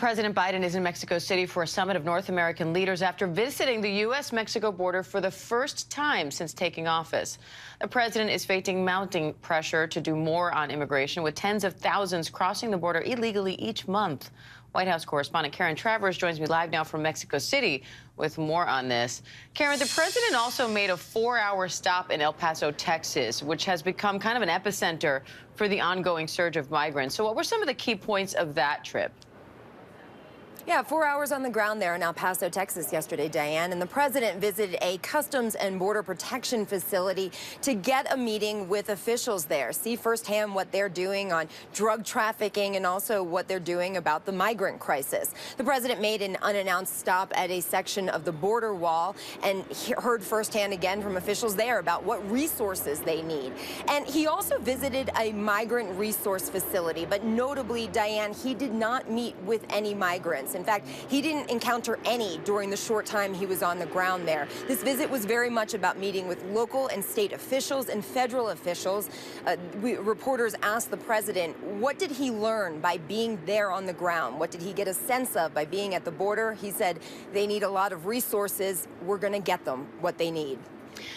President Biden is in Mexico City for a summit of North American leaders after visiting the U.S.-Mexico border for the first time since taking office. The president is facing mounting pressure to do more on immigration, with tens of thousands crossing the border illegally each month. White House correspondent Karen Travers joins me live now from Mexico City with more on this. Karen, the president also made a 4-hour stop in El Paso, Texas, which has become kind of an epicenter for the ongoing surge of migrants. So what were some of the key points of that trip? Yeah, 4 hours on the ground there in El Paso, Texas yesterday, Diane. And the president visited a Customs and Border Protection facility to get a meeting with officials there, see firsthand what they're doing on drug trafficking and also what they're doing about the migrant crisis. The president made an unannounced stop at a section of the border wall and heard firsthand again from officials there about what resources they need. And he also visited a migrant resource facility, but notably, Diane, he did not meet with any migrants. In fact, he didn't encounter any during the short time he was on the ground there. This visit was very much about meeting with local and state officials and federal officials. Reporters asked the president, what did he learn by being there on the ground? What did he get a sense of by being at the border? He said, they need a lot of resources. We're going to get them what they need.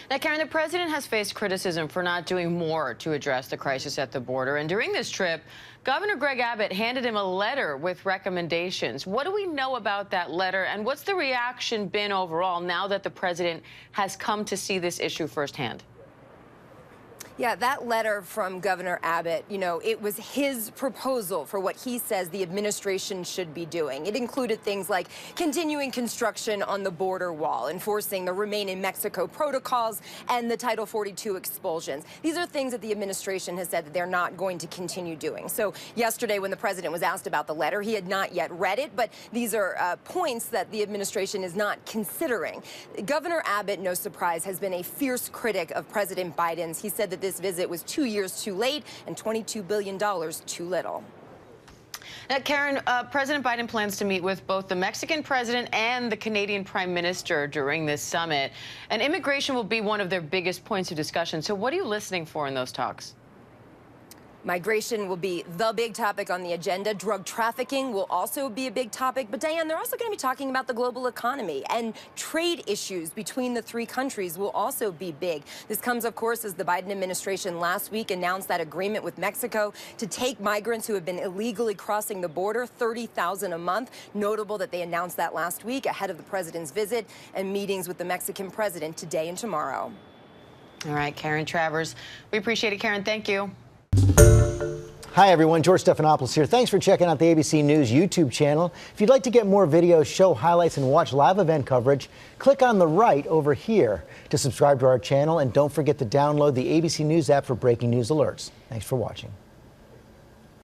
Now, Karen, the president has faced criticism for not doing more to address the crisis at the border. And during this trip, Governor Greg Abbott handed him a letter with recommendations. What do we know about that letter, and what's the reaction been overall now that the president has come to see this issue firsthand? Yeah, that letter from Governor Abbott, you know, it was his proposal for what he says the administration should be doing. It included things like continuing construction on the border wall, enforcing the Remain in Mexico protocols, and the Title 42 expulsions. These are things that the administration has said that they're not going to continue doing. So yesterday, when the president was asked about the letter, he had not yet read it, but these are points that the administration is not considering. Governor Abbott, no surprise, has been a fierce critic of President Biden's. He said that this visit was 2 years too late and $22 billion too little. Now, Karen, President Biden plans to meet with both the Mexican president and the Canadian prime minister during this summit. And immigration will be one of their biggest points of discussion. So what are you listening for in those talks? Migration will be the big topic on the agenda. Drug trafficking will also be a big topic. But, Diane, they're also going to be talking about the global economy, and trade issues between the three countries will also be big. This comes, of course, as the Biden administration last week announced that agreement with Mexico to take migrants who have been illegally crossing the border, 30,000 a month. Notable that they announced that last week ahead of the president's visit and meetings with the Mexican president today and tomorrow. All right, Karen Travers. We appreciate it, Karen. Thank you. Hi, everyone. George Stephanopoulos here. Thanks for checking out the ABC News YouTube channel. If you'd like to get more videos, show highlights, and watch live event coverage, click on the right over here to subscribe to our channel. And don't forget to download the ABC News app for breaking news alerts. Thanks for watching.